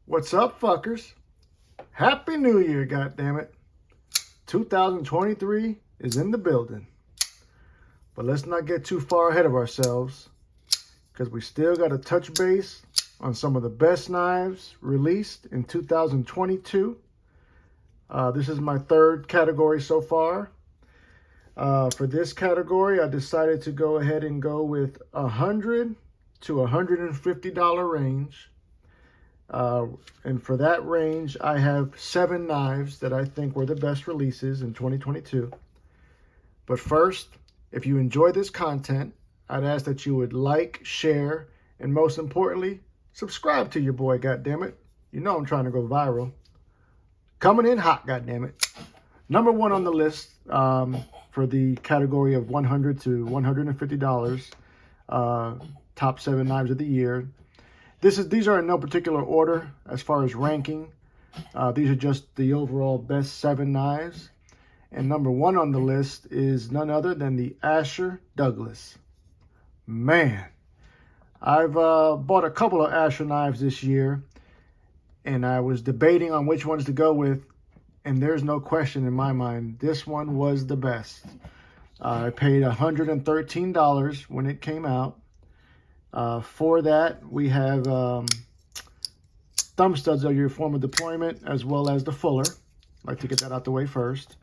What's up, fuckers? Happy New Year, goddammit. 2023 is in the building. But let's not get too far ahead of ourselves, because we still got to touch base on some of the best knives released in 2022. This is my third category so far. For this category, I decided to go ahead and go with $100 to $150 range. And for that range, I have 7 knives that I think were the best releases in 2022. But first, if you enjoy this content, I'd ask that you would like, share, and most importantly, subscribe to your boy, goddammit. You know I'm trying to go viral. Coming in hot, goddammit. Number one on the list for the category of $100 to $150, top 7 knives of the year. These are in no particular order as far as ranking. These are just the overall best 7 knives. And number one on the list is none other than the Asher Douglas. Man, I've bought a couple of Asher knives this year, and I was debating on which ones to go with, and there's no question in my mind, this one was the best. I paid $113 when it came out. For that, we have thumb studs are your form of deployment, as well as the fuller. I'd like to get that out the way first.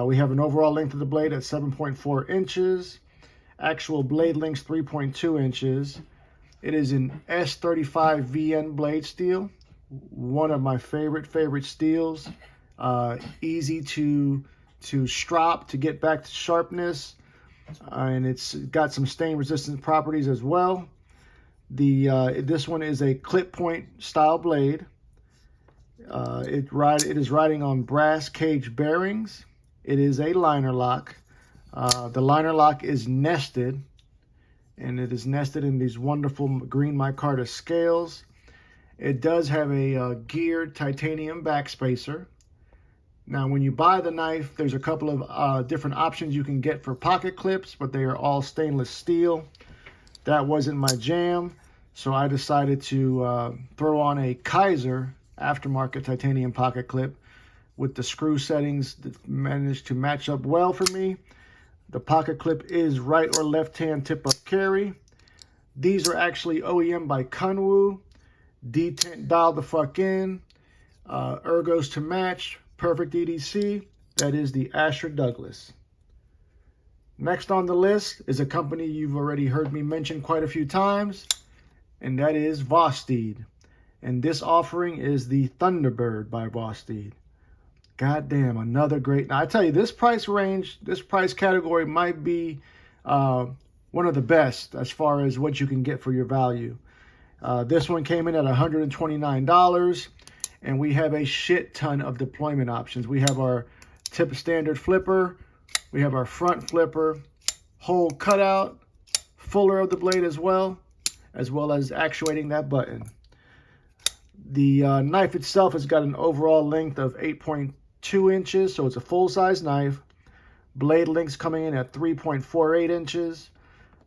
We have an overall length of the blade at 7.4 inches. Actual blade length 3.2 inches. It is an S35 VN blade steel. One of my favorite steels. Easy to strop to get back to sharpness. And it's got some stain resistant properties as well. This one is a clip point style blade. It is riding on brass cage bearings. It is a liner lock. The liner lock is nested, and it is nested in these wonderful green micarta scales. It does have a geared titanium backspacer. Now, when you buy the knife, there's a couple of different options you can get for pocket clips, but they are all stainless steel. That wasn't my jam, so I decided to throw on a Kaiser aftermarket titanium pocket clip with the screw settings that managed to match up well for me. The pocket clip is right or left hand tip up carry. These are actually OEM by Kunwu. Detent dialed the fuck in. Ergos to match. Perfect EDC. That is the Asher Douglas. Next on the list is a company you've already heard me mention quite a few times, and that is Vasteed. And this offering is the Thunderbird by Vasteed. Goddamn, another great. Now, I tell you, this price range, this price category might be one of the best as far as what you can get for your value. This one came in at $129. And we have a shit ton of deployment options. We have our tip standard flipper. We have our front flipper, hole cutout, fuller of the blade as well as actuating that button. The knife itself has got an overall length of 8.2 inches, so it's a full-size knife. Blade lengths coming in at 3.48 inches.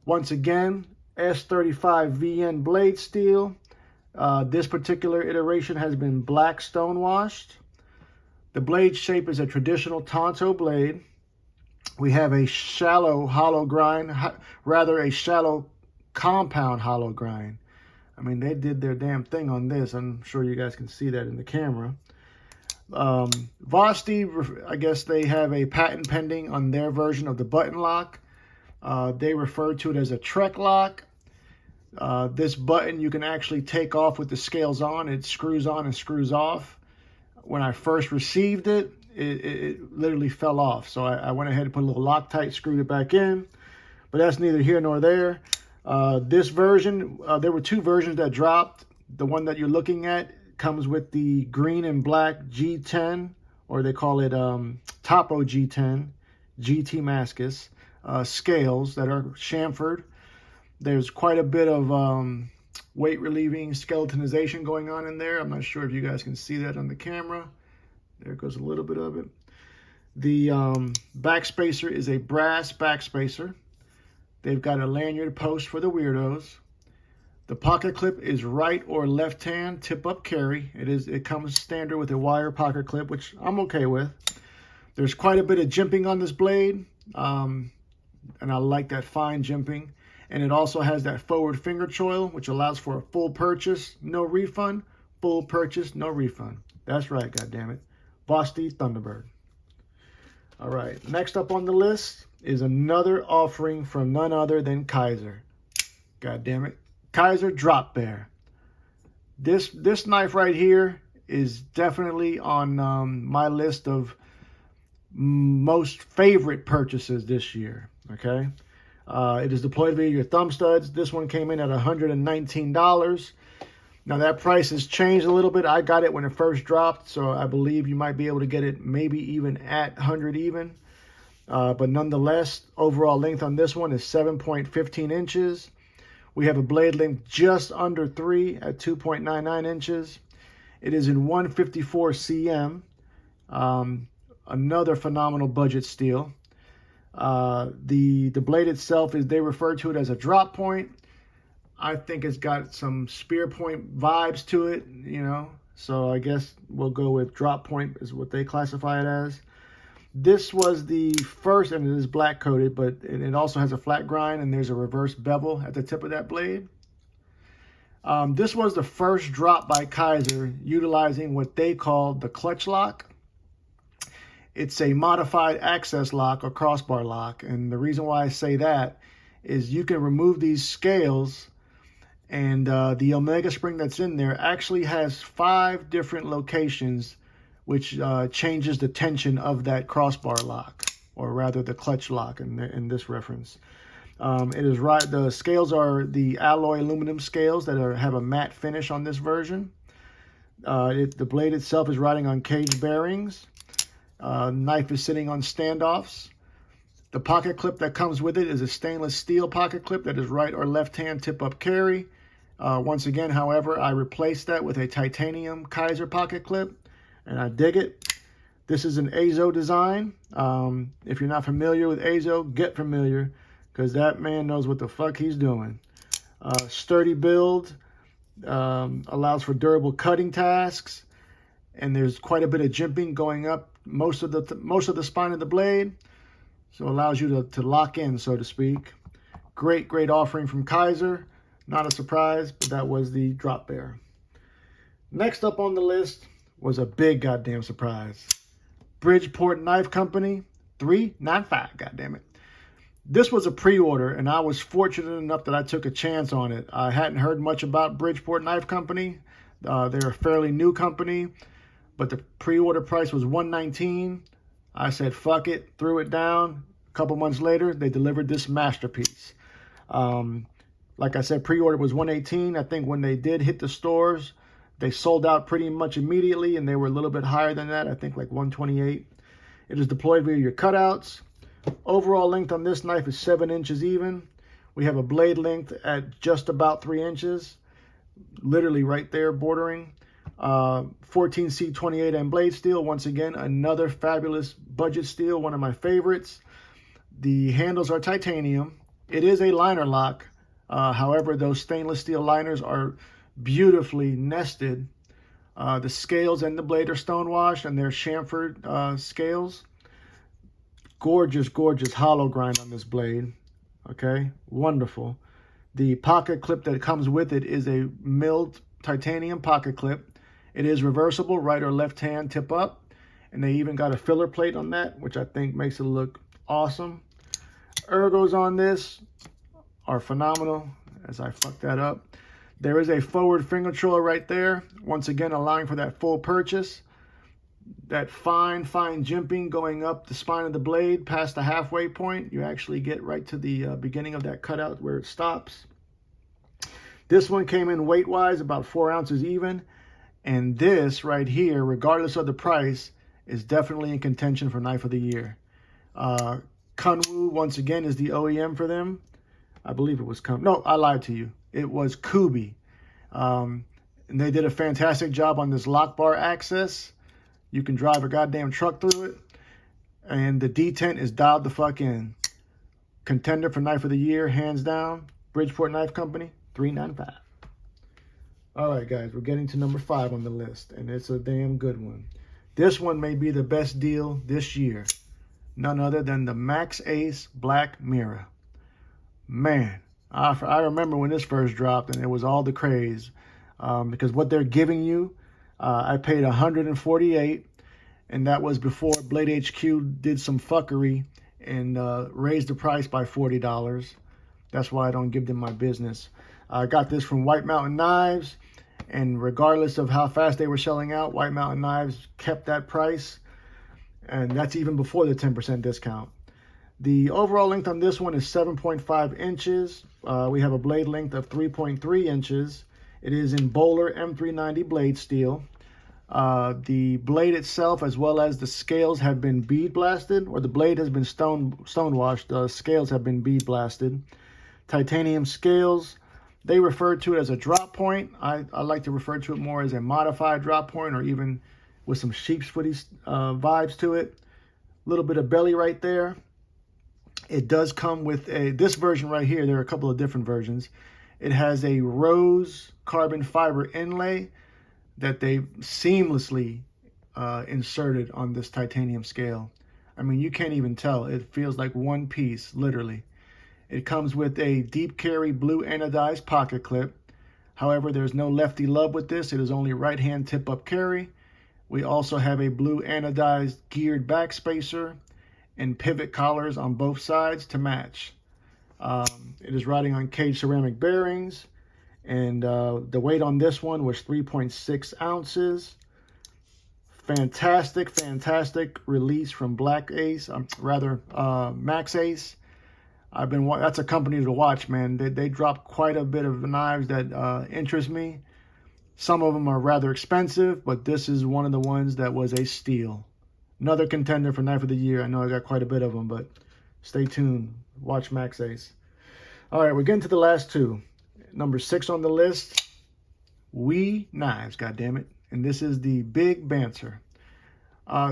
Once again, S35 VN blade steel. This particular iteration has been black stone washed. The blade shape is a traditional Tonto blade. We have a shallow hollow grind, rather a shallow compound hollow grind. I mean, they did their damn thing on this. I'm sure you guys can see that in the camera. Vasteed, I guess they have a patent pending on their version of the button lock. They refer to it as a Trek lock. This button you can actually take off with the scales on. It screws on and screws off. When I first received it, it literally fell off. So I went ahead and put a little Loctite, screwed it back in. But that's neither here nor there. This version, there were 2 versions that dropped. The one that you're looking at comes with the green and black G10, or they call it Topo G10, GT Mascus, scales that are chamfered. There's quite a bit of weight relieving skeletonization going on in there. I'm not sure if you guys can see that on the camera. There goes a little bit of it. The backspacer is a brass backspacer. They've got a lanyard post for the weirdos. The pocket clip is right or left hand tip up carry. It comes standard with a wire pocket clip, which I'm okay with. There's quite a bit of jimping on this blade, and I like that fine jimping. And it also has that forward finger choil, which allows for a full purchase, no refund. Full purchase, no refund. That's right, goddammit. Vasteed Thunderbird. All right, next up on the list is another offering from none other than Kaiser. Goddammit. Kaiser Drop Bear. This knife right here is definitely on my list of most favorite purchases this year, okay? It is deployed via your thumb studs. This one came in at $119. Now that price has changed a little bit. I got it when it first dropped, so I believe you might be able to get it maybe even at 100 even. But nonetheless, overall length on this one is 7.15 inches. We have a blade length just under 3 at 2.99 inches. It is in 154 cm. Another phenomenal budget steel. The blade itself, they refer to it as a drop point. I think it's got some spear point vibes to it, you know. So I guess we'll go with drop point is what they classify it as. This was the first, and it is black coated, but it also has a flat grind, and there's a reverse bevel at the tip of that blade. This was the first drop by Kaiser utilizing what they call the clutch lock. It's a modified access lock or crossbar lock. And the reason why I say that is you can remove these scales, and the Omega spring that's in there actually has 5 different locations, which changes the tension of that crossbar lock, or rather the clutch lock in this reference. It is right. The scales are the alloy aluminum scales that have a matte finish on this version. The blade itself is riding on cage bearings. Knife is sitting on standoffs. The pocket clip that comes with it is a stainless steel pocket clip that is right or left hand tip up carry. Once again, however, I replaced that with a titanium Kaiser pocket clip, and I dig it. This is an Azo design. If you're not familiar with Azo, get familiar, because that man knows what the fuck he's doing. Sturdy build, allows for durable cutting tasks, and there's quite a bit of jimping going up most of the spine of the blade, so it allows you to lock in, so to speak. Great offering from Kaiser. Not a surprise, but that was the drop bear. Next up on the list was a big goddamn surprise. Bridgeport Knife Company, $395, goddammit. This was a pre-order, and I was fortunate enough that I took a chance on it. I hadn't heard much about Bridgeport Knife Company. They're a fairly new company, but the pre-order price was $119. I said, fuck it, threw it down. A couple months later, they delivered this masterpiece. Like I said, pre-order was $118. I think when they did hit the stores, they sold out pretty much immediately, and they were a little bit higher than that. I think like $128. It is deployed via your cutouts. Overall length on this knife is 7 inches even. We have a blade length at just about 3 inches, literally right there bordering. 14C28M blade steel. Once again, another fabulous budget steel, one of my favorites. The handles are titanium. It is a liner lock. However, those stainless steel liners are beautifully nested. The scales and the blade are stonewashed, and they're chamfered scales. Gorgeous hollow grind on this blade. Okay, wonderful. The pocket clip that comes with it is a milled titanium pocket clip. It is reversible, right or left hand tip up, and they even got a filler plate on that, which I think makes it look awesome. Ergos on this are phenomenal, as I fucked that up. There is a forward finger choil right there, once again allowing for that full purchase. That fine jimping going up the spine of the blade past the halfway point. You actually get right to the beginning of that cutout where it stops. This one came in weight-wise about 4 ounces even. And this right here, regardless of the price, is definitely in contention for Knife of the Year. Kunwu, once again, is the OEM for them. I believe it was No, I lied to you. It was Kubi. And they did a fantastic job on this lock bar access. You can drive a goddamn truck through it. And the detent is dialed the fuck in. Contender for Knife of the Year, hands down. Bridgeport Knife Company, $395. All right, guys, we're getting to number 5 on the list, and it's a damn good one. This one may be the best deal this year. None other than the Max Ace Black Mirror. Man, I remember when this first dropped, and it was all the craze. Because what they're giving you, I paid $148, and that was before Blade HQ did some fuckery and raised the price by $40. That's why I don't give them my business. I got this from White Mountain Knives, and regardless of how fast they were selling out, White Mountain Knives kept that price, and that's even before the 10% discount. The overall length on this one is 7.5 inches. We have a blade length of 3.3 inches. It is in Bowler M390 blade steel. The blade itself, as well as the scales, have been bead blasted, or the blade has been stone washed. The scales have been bead blasted. Titanium scales. They refer to it as a drop point. I like to refer to it more as a modified drop point, or even with some sheep's footy vibes to it. A little bit of belly right there. It does come with this version right here. There are a couple of different versions. It has a rose carbon fiber inlay that they seamlessly inserted on this titanium scale. I mean, you can't even tell. It feels like one piece, literally. It comes with a deep carry blue anodized pocket clip. However, there's no lefty love with this. It is only right hand tip up carry. We also have a blue anodized geared back spacer and pivot collars on both sides to match. It is riding on cage ceramic bearings, and the weight on this one was 3.6 ounces. Fantastic release from Black Ace, Max Ace. That's a company to watch, man. They drop quite a bit of knives that interest me. Some of them are rather expensive, but this is one of the ones that was a steal. Another contender for Knife of the Year. I know I got quite a bit of them, but stay tuned. Watch Max Ace. All right, we're getting to the last two. Number 6 on the list, WE Knives, goddammit. And this is the Big Banter.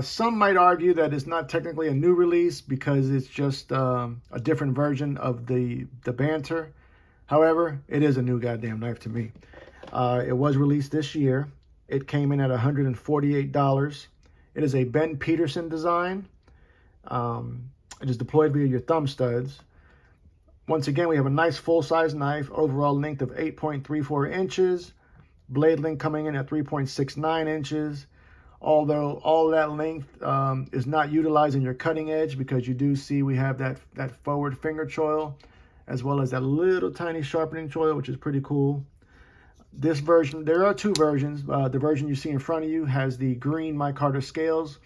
Some might argue that it's not technically a new release because it's just a different version of the Banter. However, it is a new goddamn knife to me. It was released this year. It came in at $148. It is a Ben Peterson design. It is deployed via your thumb studs. Once again, we have a nice full-size knife, overall length of 8.34 inches, blade length coming in at 3.69 inches. Although all that length is not utilized in your cutting edge, because you do see we have that forward finger choil, as well as that little tiny sharpening choil, which is pretty cool. This version, there are 2 versions. The version you see in front of you has the green micarta scales,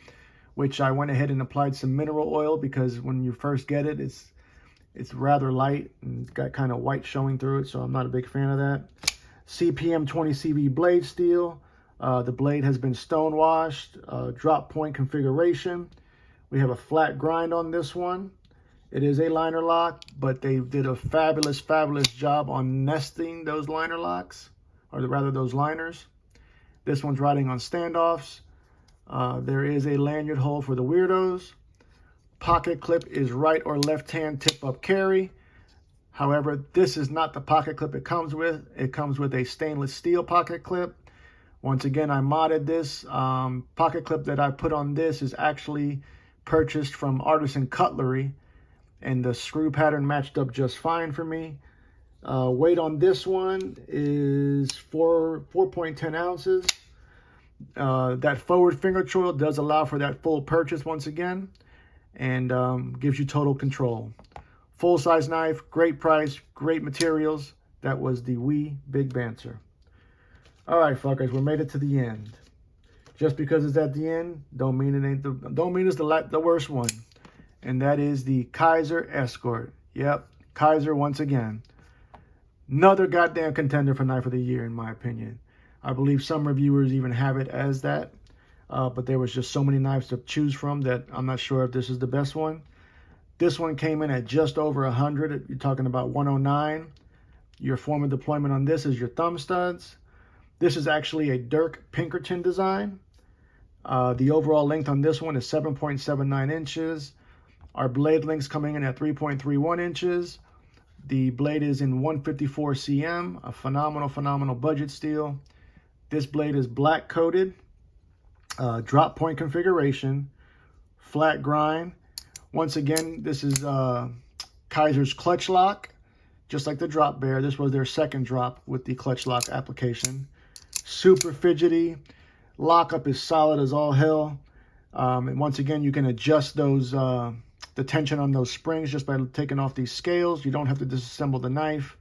which I went ahead and applied some mineral oil, because when you first get it, it's rather light and it's got kind of white showing through it, so I'm not a big fan of that. CPM 20 CV blade steel. The blade has been stone washed, drop point configuration. We have a flat grind on this one. It is a liner lock, but they did a fabulous job on nesting those liner locks, or rather those liners. This one's riding on standoffs. There is a lanyard hole for the weirdos. Pocket clip is right or left hand tip up carry. However, this is not the pocket clip it comes with. It comes with a stainless steel pocket clip. Once again, I modded this. Pocket clip that I put on this is actually purchased from Artisan Cutlery, and the screw pattern matched up just fine for me. Weight on this one is 4.10 ounces. That forward finger choil does allow for that full purchase once again, and gives you total control. Full-size knife, great price, great materials. That was the WE Big Banter. All right, fuckers, we made it to the end. Just because it's at the end, don't mean it's the worst one. And that is the Kaiser Escort. Yep, Kaiser once again. Another goddamn contender for Knife of the Year, in my opinion. I believe some reviewers even have it as that. But there was just so many knives to choose from that I'm not sure if this is the best one. This one came in at just over 100. You're talking about 109. Your form of deployment on this is your thumb studs. This is actually a Dirk Pinkerton design. The overall length on this one is 7.79 inches. Our blade length's coming in at 3.31 inches. The blade is in 154 cm, a phenomenal budget steel. This blade is black coated, drop point configuration, flat grind. Once again, this is Kaiser's clutch lock, just like the drop bear. This was their second drop with the clutch lock application. Super fidgety. Lockup is solid as all hell. And once again, you can adjust those the tension on those springs just by taking off these scales. You don't have to disassemble the knife.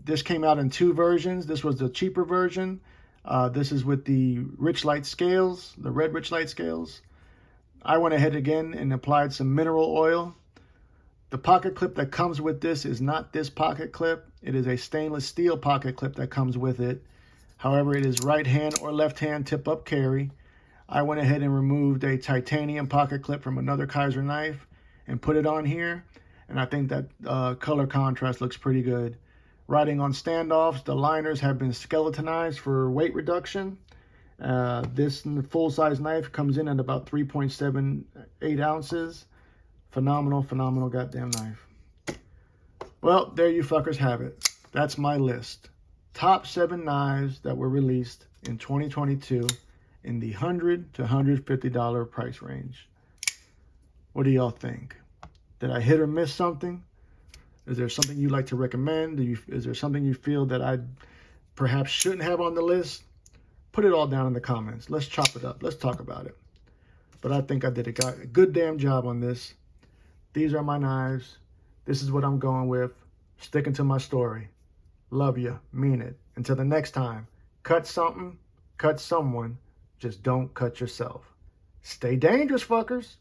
This came out in 2 versions. This was the cheaper version. This is with the rich light scales, the red rich light scales. I went ahead again and applied some mineral oil. The pocket clip that comes with this is not this pocket clip. It is a stainless steel pocket clip that comes with it. However, it is right hand or left hand tip up carry. I went ahead and removed a titanium pocket clip from another Kaiser knife and put it on here. And I think that color contrast looks pretty good. Riding on standoffs, the liners have been skeletonized for weight reduction. This full-size knife comes in at about 3.78 ounces. Phenomenal goddamn knife. Well, there you fuckers have it. That's my list. Top 7 knives that were released in 2022 in the $100 to $150 price range. What do y'all think? Did I hit or miss something? Is there something you'd like to recommend? Is there something you feel that I perhaps shouldn't have on the list? Put it all down in the comments. Let's chop it up. Let's talk about it. But I think I did a good damn job on this. These are my knives. This is what I'm going with. Sticking to my story. Love you. Mean it. Until the next time, cut something, cut someone. Just don't cut yourself. Stay dangerous, fuckers.